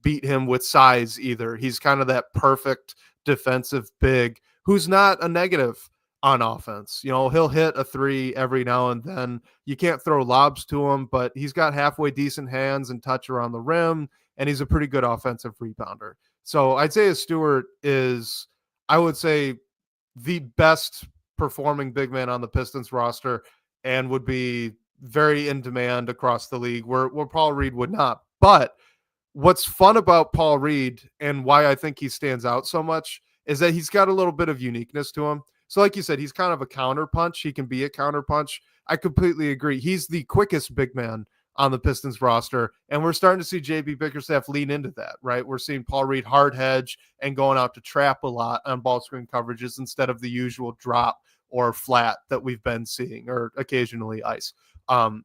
A: beat him with size either. He's kind of that perfect defensive big who's not a negative on offense. He'll hit a 3 every now and then. You can't throw lobs to him, but he's got halfway decent hands and touch around the rim, and he's a pretty good offensive rebounder. So Isaiah Stewart is, I would say, the best performing big man on the Pistons roster, and would be very in demand across the league, where Paul Reed would not. But what's fun about Paul Reed, and why I think he stands out so much, is that he's got a little bit of uniqueness to him. So like you said, he's kind of a counterpunch. He can be a counterpunch. I completely agree. He's the quickest big man on the Pistons roster, and we're starting to see JB Bickerstaff lean into that, right? We're seeing Paul Reed hard hedge and going out to trap a lot on ball screen coverages instead of the usual drop or flat that we've been seeing, or occasionally ice.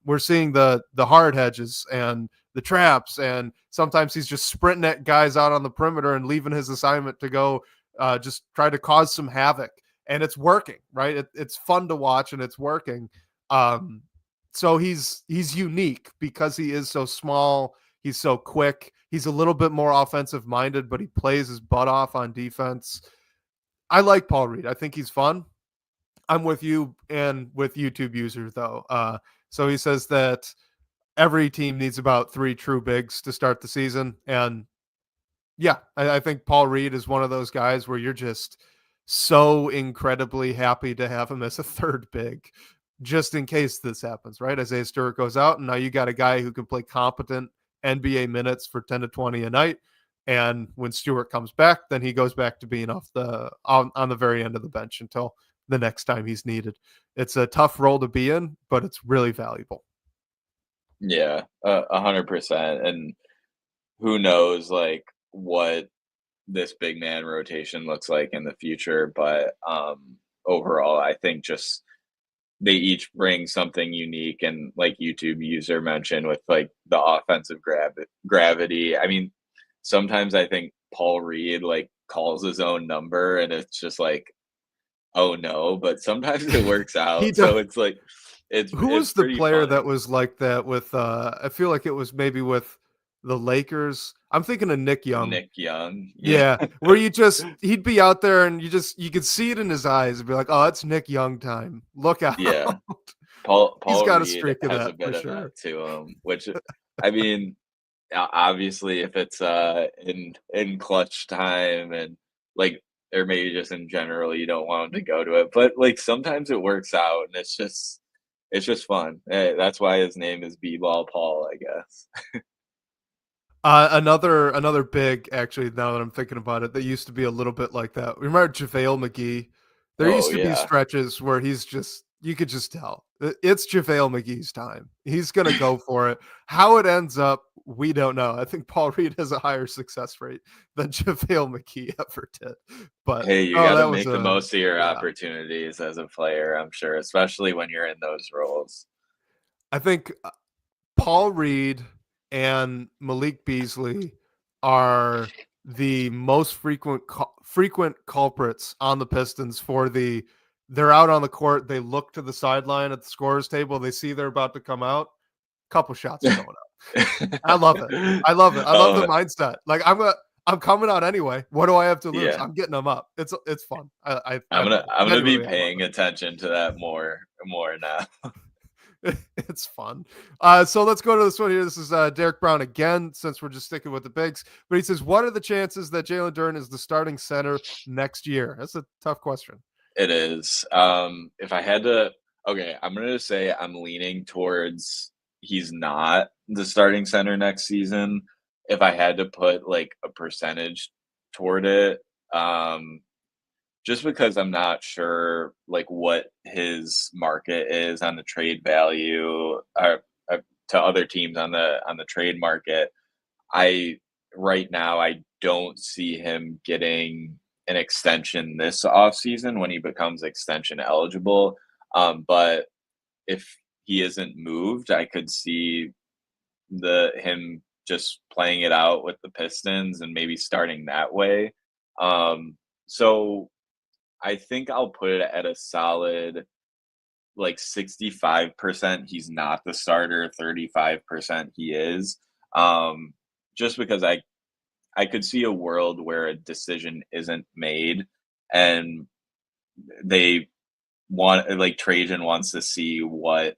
A: We're seeing the hard hedges and the traps, and sometimes he's just sprinting at guys out on the perimeter and leaving his assignment to go just try to cause some havoc. And it's working, right? It's fun to watch, and it's working. So he's unique because he is so small. He's so quick. He's a little bit more offensive minded, but he plays his butt off on defense. I like Paul Reed. I think he's fun. I'm with you and with YouTube users though. So he says that every team needs about 3 true bigs to start the season. And yeah, I think Paul Reed is one of those guys where you're just so incredibly happy to have him as a third big, just in case this happens, right? Isaiah Stewart goes out, and now you got a guy who can play competent NBA minutes for 10 to 20 a night. And when Stewart comes back, then he goes back to being on the very end of the bench until the next time he's needed. It's a tough role to be in, but it's really valuable.
B: Yeah, 100%. And who knows, like, what this big man rotation looks like in the future. But overall, I think just they each bring something unique. And like YouTube user mentioned with like the offensive gravity. I mean, sometimes I think Paul Reed like calls his own number and it's just like, oh no, but sometimes it works
A: He
B: out.
A: does.
B: So it's like
A: Who
B: it's
A: was the
B: pretty
A: player that
B: funny.
A: was like that with, I feel like it was maybe with the Lakers. I'm thinking of Nick Young.
B: Nick Young. Yeah.
A: Yeah, where he'd be out there and you could see it in his eyes and be like, "Oh, it's Nick Young time. Look out."
B: Yeah.
A: He's
B: Paul
A: got a
B: Reed
A: streak of
B: has a
A: that for
B: bit of
A: sure.
B: that to him, which I mean, obviously if it's in clutch time and like or maybe just in general you don't want him to go to it, but like sometimes it works out and it's just fun. That's why his name is B-ball Paul, I guess.
A: Another big, actually, now that I'm thinking about it, that used to be a little bit like that. Remember JaVale McGee? There
B: Oh
A: used to be
B: yeah.
A: stretches where you could just tell it's JaVale McGee's time. He's gonna go for it. How it ends up, we don't know. I think Paul Reed has a higher success rate than JaVale McGee ever did. But
B: Hey, you
A: oh,
B: got to
A: that was
B: make the most of your
A: yeah.
B: opportunities as a player, I'm sure, especially when you're in those roles.
A: I think Paul Reed and Malik Beasley are the most frequent culprits on the Pistons for they're out on the court, they look to the sideline at the scorer's table, they see they're about to come out, couple shots are going up. I love it. I love it. I love the
B: Oh,
A: mindset. Like I'm coming out anyway. What do I have to lose?
B: yeah.
A: I'm getting them up. It's fun. I love it.
B: I'm gonna be
A: Genuinely, I love
B: paying
A: it.
B: attention to that more now.
A: It's fun. So let's go to this one here. This is Derek Brown again, since we're just sticking with the bigs. But he says, what are the chances that Jalen Duren is the starting center next year? That's a tough question.
B: It is. If I had to, okay, I'm gonna say I'm leaning towards he's not the starting center next season. If I had to put like a percentage toward it, just because I'm not sure like what his market is on the trade value to other teams on the trade market. I right now I don't see him getting an extension this offseason when he becomes extension eligible. But if he isn't moved, I could see the him just playing it out with the Pistons and maybe starting that way. So I think I'll put it at a solid like 65% he's not the starter, 35% he is. Just because I could see a world where a decision isn't made and they want like Trajan wants to see what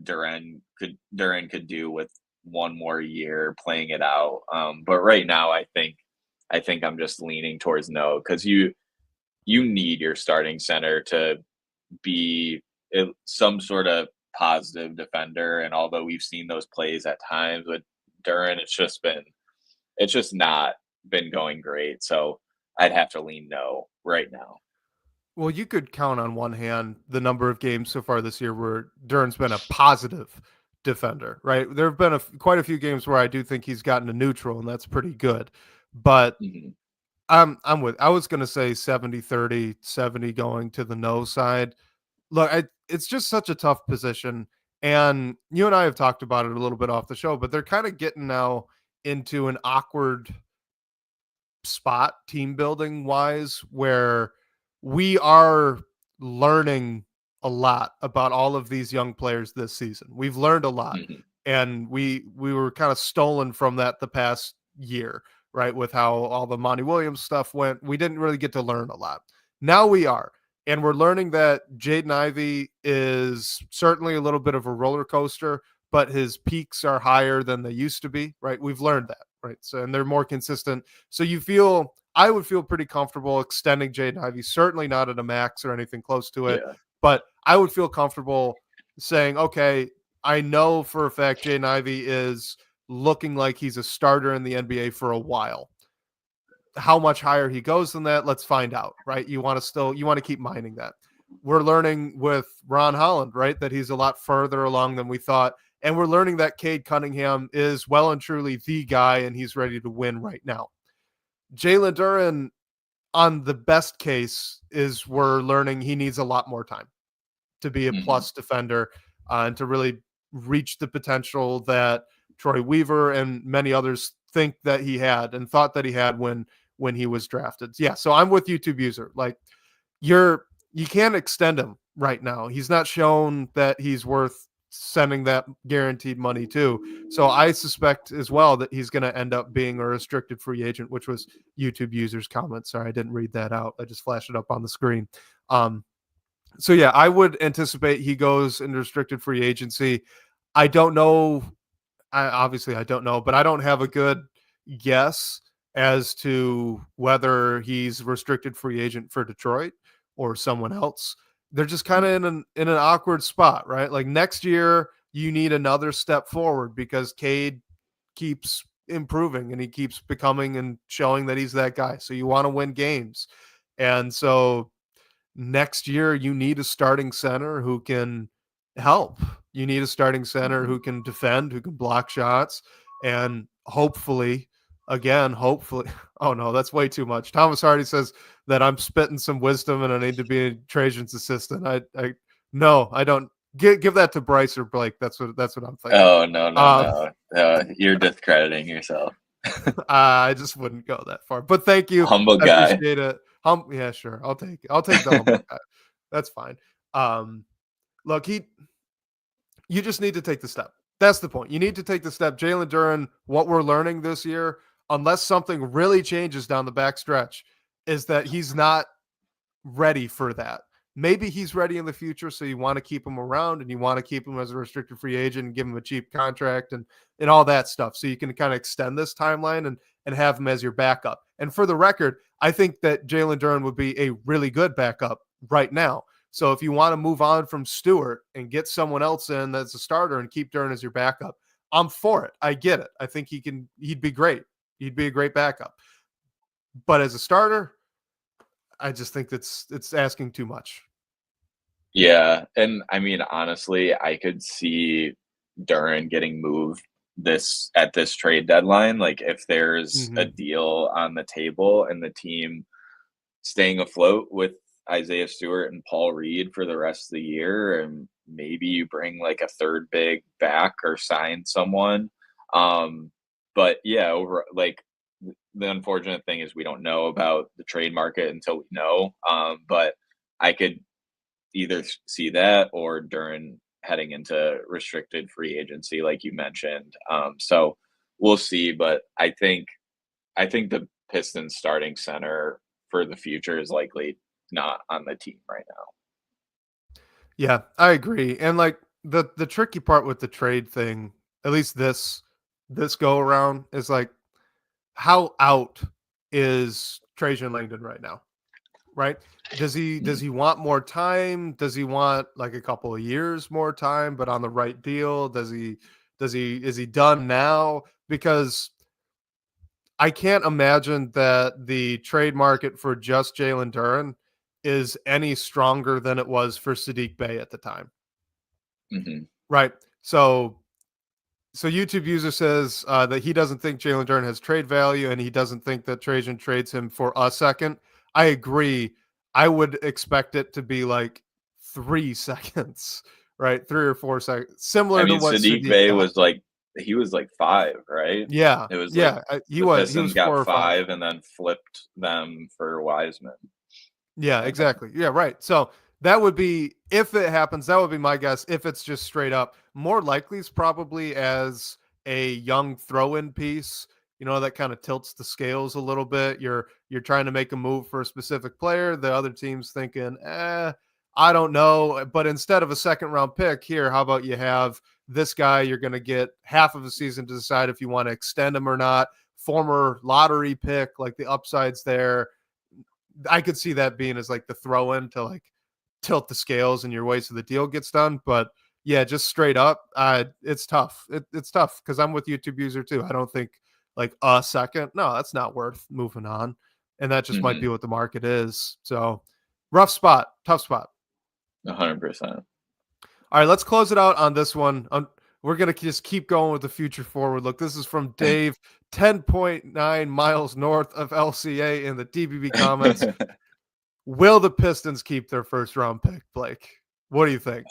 B: Duran could do with one more year playing it out. But right now I think I'm just leaning towards no because you need your starting center to be some sort of positive defender. And although we've seen those plays at times with Duran, it's just not been going great. So I'd have to lean no right now.
A: Well, you could count on one hand the number of games so far this year where Duran's been a positive defender, right? There have been quite a few games where I do think he's gotten a neutral, and that's pretty good. But
B: Mhm.
A: I was going to say 70-30, 70 going to the no side. Look, it's just such a tough position. And you and I have talked about it a little bit off the show, but they're kind of getting now into an awkward spot team building wise where we are learning a lot about all of these young players this season. We've learned a lot,
B: Mhm.
A: and we were kind of stolen from that the past year, right? With how all the Monty Williams stuff went, we didn't really get to learn a lot. Now we are, and we're learning that Jaden Ivey is certainly a little bit of a roller coaster, but his peaks are higher than they used to be, right? We've learned that, right? So, and they're more consistent. So I would feel pretty comfortable extending Jaden Ivey, certainly not at a max or anything close to it,
B: Yeah.
A: but I would feel comfortable saying, okay, I know for a fact Jaden Ivey is looking like he's a starter in the NBA for a while. How much higher he goes than that, let's find out, right? You want to keep mining that. We're learning with Ron Holland, right, that he's a lot further along than we thought. And we're learning that Cade Cunningham is well and truly the guy, and he's ready to win right now. Jalen Duren, on the best case, is we're learning he needs a lot more time to be a plus defender and to really reach the potential that Troy Weaver and many others think that he had and thought that he had when he was drafted. Yeah, so I'm with YouTube user. Like, you can't extend him right now. He's not shown that he's worth sending that guaranteed money to. So I suspect as well that he's going to end up being a restricted free agent, which was YouTube users' comment. Sorry, I didn't read that out. I just flashed it up on the screen. So yeah, I would anticipate he goes into restricted free agency. I don't know. Obviously I don't know, but I don't have a good guess as to whether he's restricted free agent for Detroit or someone else. They're just kind of in an awkward spot, right? Like next year you need another step forward because Cade keeps improving and he keeps becoming and showing that he's that guy. So you want to win games. And so next year you need a starting center who can help. You need a starting center who can defend, who can block shots, and hopefully, oh no, that's way too much. Thomas Hardy says that I'm spitting some wisdom and I need to be a Trajan's assistant. I no, I don't. Give that to Bryce or Blake. That's what I'm thinking.
B: Oh no. You're discrediting yourself.
A: I just wouldn't go that far. But thank you.
B: Humble guy.
A: I appreciate it. Yeah, sure. I'll take the humble guy. That's fine. Look, you just need to take the step. That's the point. You need to take the step. Jalen Duren, what we're learning this year, unless something really changes down the backstretch, is that he's not ready for that. Maybe he's ready in the future, so you want to keep him around and you want to keep him as a restricted free agent and give him a cheap contract and all that stuff. So you can kind of extend this timeline and have him as your backup. And for the record, I think that Jalen Duren would be a really good backup right now. So if you want to move on from Stewart and get someone else in that's a starter and keep Duren as your backup, I'm for it. I get it. I think he'd be great. He'd be a great backup. But as a starter, I just think it's asking too much.
B: Yeah. And I mean, honestly, I could see Duren getting moved at this trade deadline. Like if there's a deal on the table and the team staying afloat with Isaiah Stewart and Paul Reed for the rest of the year, and maybe you bring like a third big back or sign someone. But yeah, over like the unfortunate thing is we don't know about the trade market until we know. But I could either see that or Duren heading into restricted free agency, like you mentioned. So we'll see. But I think the Pistons starting center for the future is likely not on the team right now.
A: Yeah, I agree. And like the tricky part with the trade thing, at least this go around, is like, how out is Trajan Langdon right now? Right? Does he want more time? Does he want like a couple of years more time, but on the right deal? Is he done now? Because I can't imagine that the trade market for just Jalen Duren is any stronger than it was for Sadiq Bey at the time. Right. So YouTube user says that he doesn't think Jalen Duren has trade value and he doesn't think that Trajan trades him for a second. I agree. I would expect it to be like 3 seconds, right? 3 or 4 seconds. Similar to what
B: Sadiq Bey was like. He was like 5, right?
A: Yeah.
B: It was
A: he was.
B: Pistons got 5 and then flipped them for Wiseman.
A: Yeah, exactly. Yeah, right. So that would be, if it happens, that would be my guess. If it's just straight up, more likely is probably as a young throw-in piece, that kind of tilts the scales a little bit. You're trying to make a move for a specific player. The other team's thinking, I don't know. But instead of a second round pick here, how about you have this guy? You're going to get half of a season to decide if you want to extend him or not. Former lottery pick, like the upsides there. I could see that being as like the throw in to like tilt the scales in your way so the deal gets done. But yeah, just straight up, it's tough. It's tough because I'm with YouTube user too. I don't think like a second. No, that's not worth moving on. And that just might be what the market is. So rough spot, tough spot.
B: 100%.
A: All right, let's close it out on this one. We're going to just keep going with the future forward look. This is from Dave, 10.9 miles north of LCA in the DBB comments. Will the Pistons keep their first round pick, Blake? What do you think?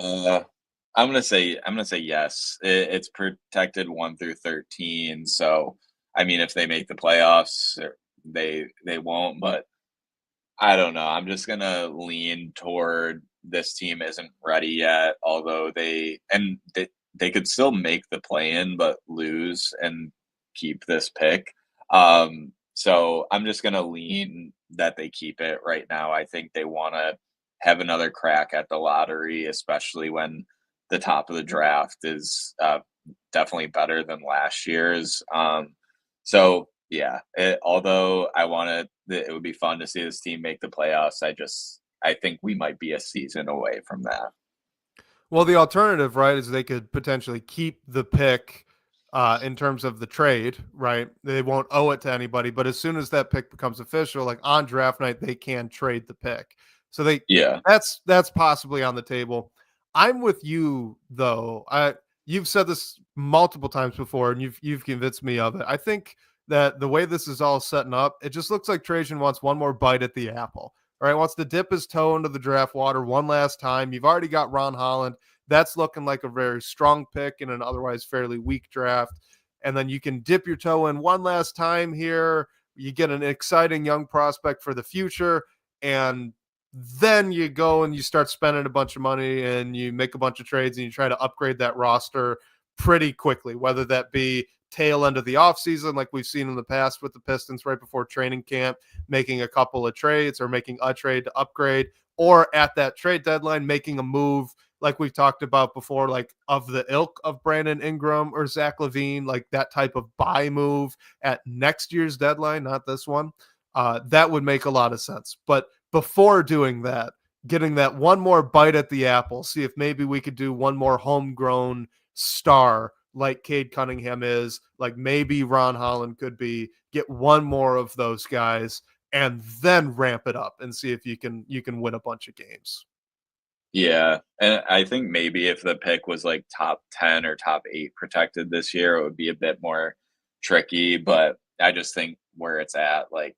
B: I'm gonna say yes. It's protected 1 through 13. So I mean, if they make the playoffs, they won't. But I don't know. I'm just gonna lean toward this team isn't ready yet. Although they could still make the play in, but lose and keep this pick. So I'm just gonna lean that they keep it right now. I think they want to have another crack at the lottery, especially when the top of the draft is definitely better than last year's. So yeah, although it would be fun to see this team make the playoffs. I think we might be a season away from that.
A: Well, the alternative, right, is they could potentially keep the pick in terms of the trade, right? They won't owe it to anybody, but as soon as that pick becomes official, like on draft night, they can trade the pick. So that's possibly on the table. I'm with you though. You've said this multiple times before, and you've convinced me of it. I think that the way this is all setting up, it just looks like Trajan wants one more bite at the apple. All right, wants to dip his toe into the draft water one last time. You've already got Ron Holland. That's looking like a very strong pick in an otherwise fairly weak draft. And then you can dip your toe in one last time here. You get an exciting young prospect for the future. And then you go and you start spending a bunch of money and you make a bunch of trades and you try to upgrade that roster pretty quickly, whether that be tail end of the offseason like we've seen in the past with the Pistons right before training camp, making a couple of trades or making a trade to upgrade, or at that trade deadline, making a move like we've talked about before, like of the ilk of Brandon Ingram or Zach LaVine, like that type of buy move at next year's deadline, not this one. That would make a lot of sense. But before doing that, getting that one more bite at the apple, see if maybe we could do one more homegrown star like Cade Cunningham is, like maybe Ron Holland could be, get one more of those guys and then ramp it up and see if you can win a bunch of games.
B: Yeah, and I think maybe if the pick was like top 10 or top 8 protected this year, it would be a bit more tricky, but I just think where it's at, like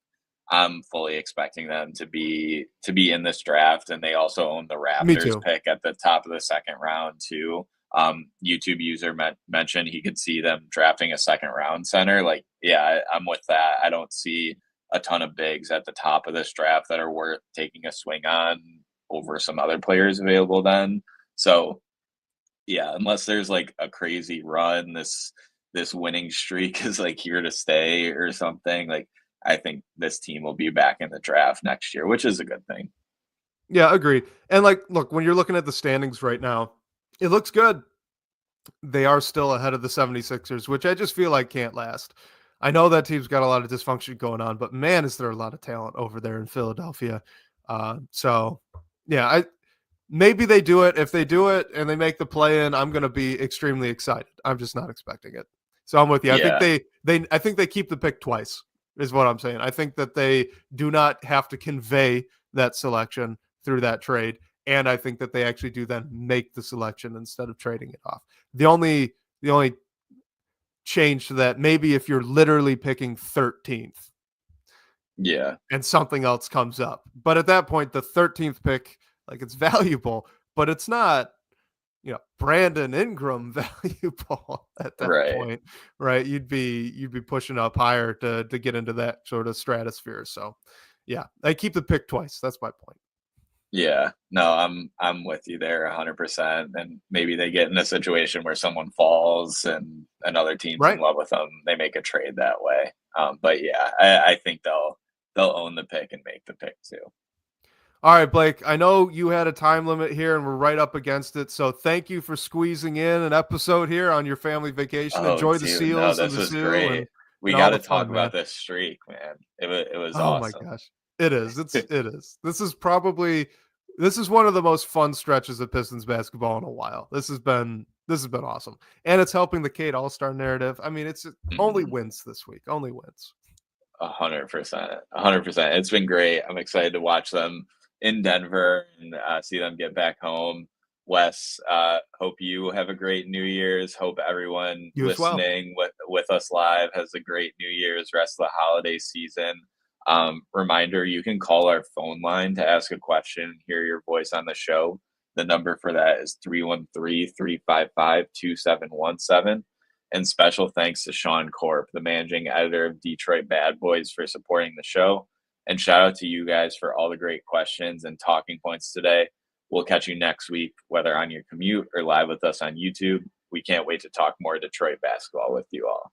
B: I'm fully expecting them to be in this draft, and they also own the Raptors pick at the top of the second round too. YouTube user mentioned he could see them drafting a second round center. Like, yeah, I'm with that. I don't see a ton of bigs at the top of this draft that are worth taking a swing on over some other players available then. So yeah, unless there's like a crazy run, this winning streak is like here to stay or something, like I think this team will be back in the draft next year, which is a good thing.
A: Yeah, agreed. And like, look, when you're looking at the standings right now, it looks good. They are still ahead of the 76ers, which I just feel like can't last. I know that team's got a lot of dysfunction going on, but man, is there a lot of talent over there in Philadelphia. So yeah, maybe they do it. If they do it and they make the play in, I'm going to be extremely excited. I'm just not expecting it. So I'm with you.
B: Yeah.
A: I think they keep the pick twice is what I'm saying. I think that they do not have to convey that selection through that trade. And I think that they actually do then make the selection instead of trading it off. The only change to that, maybe if you're literally picking 13th.
B: Yeah.
A: And something else comes up. But at that point, the 13th pick, like it's valuable, but it's not, Brandon Ingram valuable at that point, right? You'd be pushing up higher to get into that sort of stratosphere. So yeah, I keep the pick twice. That's my point.
B: Yeah, no, I'm with you there 100%. And maybe they get in a situation where someone falls and another team's in love with them. They make a trade that way. But yeah, I think they'll own the pick and make the pick too.
A: All right, Blake, I know you had a time limit here and we're right up against it. So thank you for squeezing in an episode here on your family vacation. Enjoy the seals and the zoo.
B: Great. We got to talk about this streak, man. It was awesome.
A: Oh my gosh. It is. It is. This is one of the most fun stretches of Pistons basketball in a while. This has been awesome. And it's helping the Cade All-Star narrative. I mean, it's only wins this week. Only wins.
B: 100%. 100%. It's been great. I'm excited to watch them in Denver and see them get back home. Wes, hope you have a great New Year's. Hope everyone
A: You as well.
B: listening with us live has a great New Year's, rest of the holiday season. Reminder, you can call our phone line to ask a question, hear your voice on the show. The number for that is 313-355-2717. And special thanks to Sean Corp, the managing editor of Detroit Bad Boys, for supporting the show. And shout out to you guys for all the great questions and talking points today. We'll catch you next week, whether on your commute or live with us on YouTube. We can't wait to talk more Detroit basketball with you all.